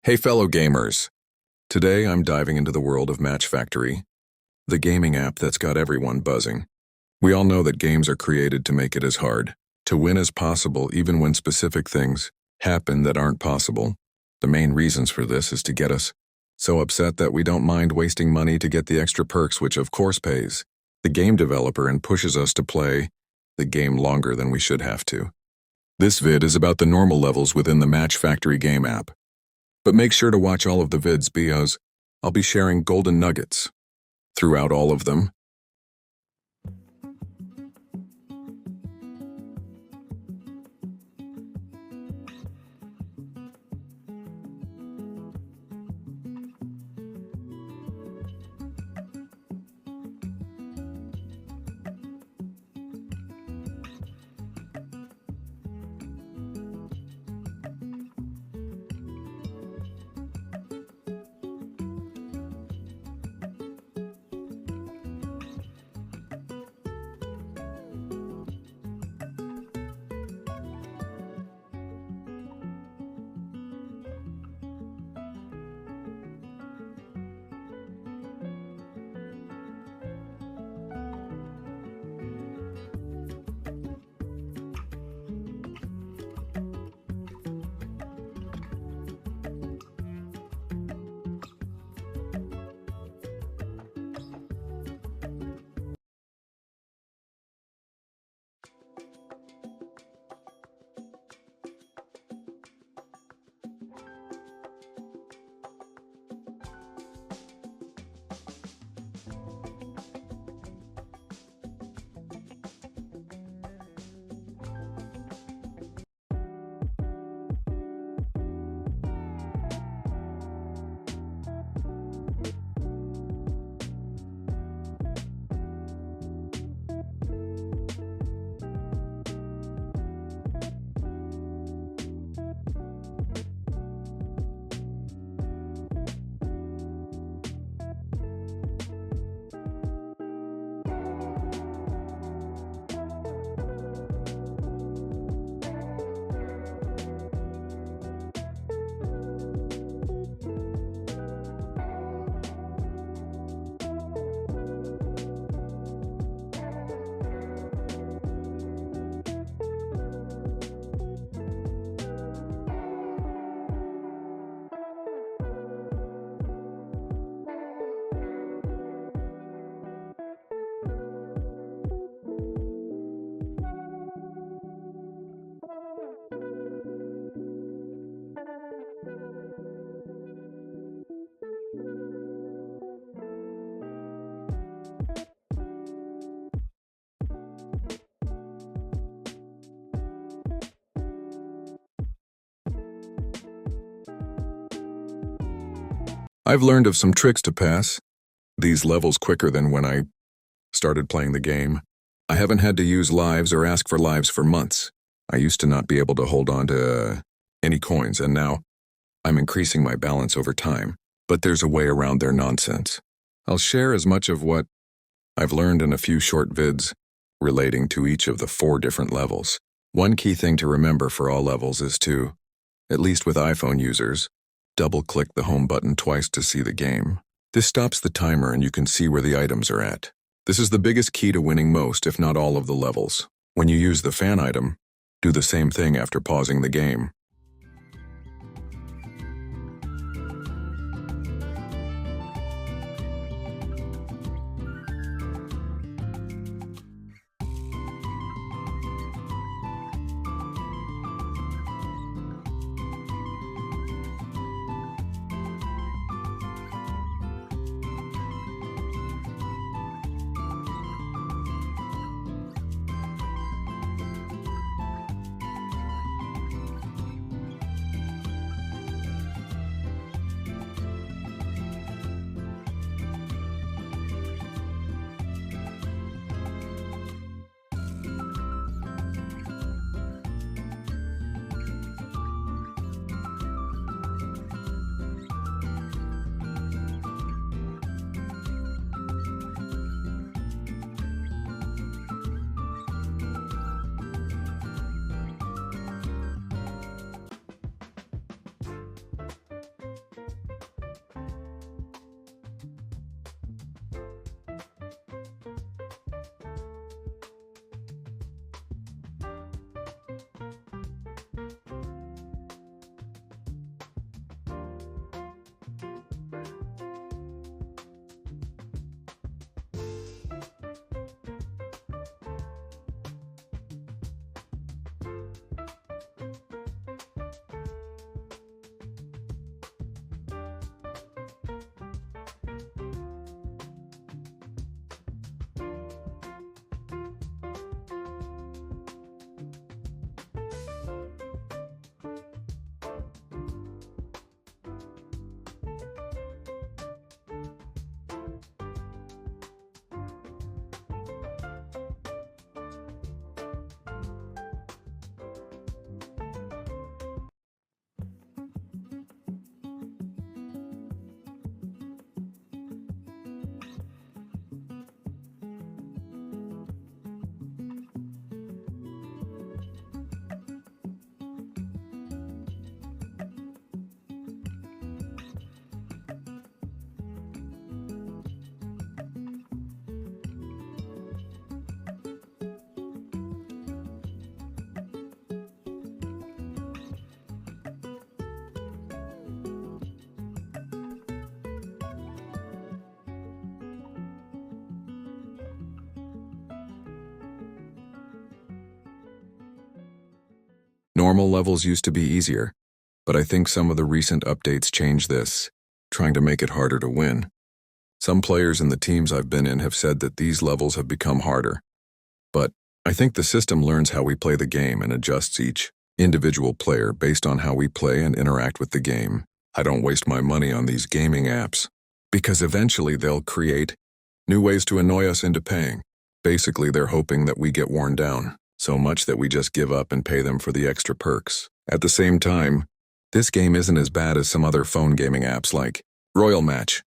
Hey fellow gamers! Today I'm diving into the world of Match Factory, the gaming app that's got everyone buzzing. We all know that games are created to make it as hard to win as possible even when specific things happen that aren't possible. The main reasons for this is to get us so upset that we don't mind wasting money to get the extra perks, which of course pays the game developer and pushes us to play the game longer than we should have to. This vid is about the normal levels within the Match Factory game app. But make sure to watch all of the vids because I'll be sharing golden nuggets throughout all of them. I've learned of some tricks to pass these levels quicker than when I started playing the game. I haven't had to use lives or ask for lives for months. I used to not be able to hold on to any coins, and now I'm increasing my balance over time. But there's a way around their nonsense. I'll share as much of what I've learned in a few short vids relating to each of the 4 different levels. One key thing to remember for all levels is to, at least with iPhone users, double-click the home button twice to see the game. This stops the timer and you can see where the items are at. This is the biggest key to winning most, if not all of the levels. When you use the fan item, do the same thing after pausing the game. Normal levels used to be easier, but I think some of the recent updates changed this, trying to make it harder to win. Some players in the teams I've been in have said that these levels have become harder. But I think the system learns how we play the game and adjusts each individual player based on how we play and interact with the game. I don't waste my money on these gaming apps, because eventually they'll create new ways to annoy us into paying. Basically, they're hoping that we get worn down so much that we just give up and pay them for the extra perks. At the same time, this game isn't as bad as some other phone gaming apps like Royal Match.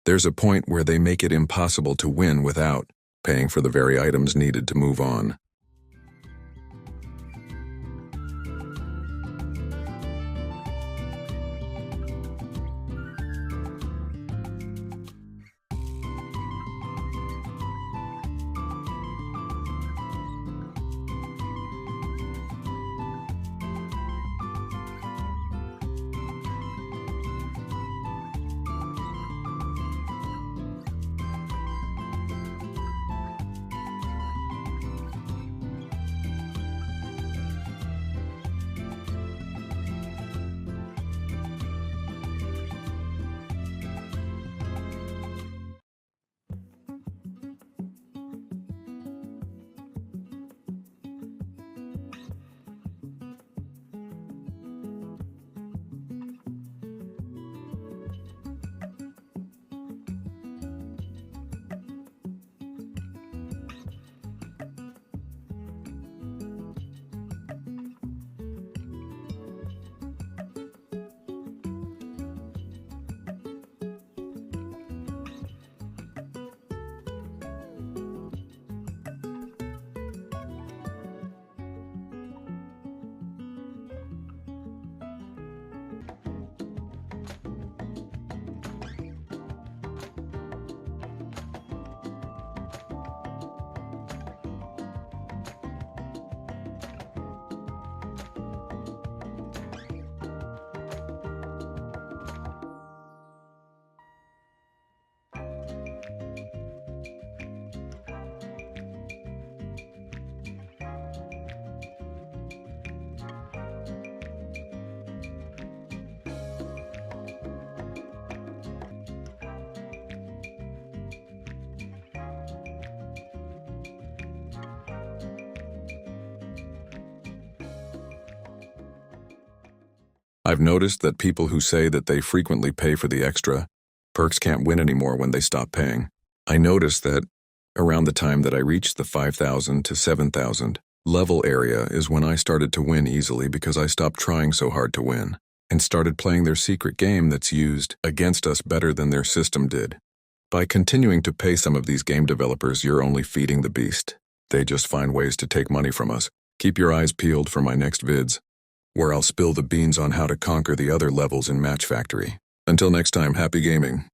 There's a point where they make it impossible to win without paying for the very items needed to move on. I've noticed that people who say that they frequently pay for the extra perks can't win anymore when they stop paying. I noticed that around the time that I reached the 5,000 to 7,000 level area is when I started to win easily because I stopped trying so hard to win and started playing their secret game that's used against us better than their system did. By continuing to pay some of these game developers, you're only feeding the beast. They just find ways to take money from us. Keep your eyes peeled for my next vids, where I'll spill the beans on how to conquer the other levels in Match Factory. Until next time, happy gaming.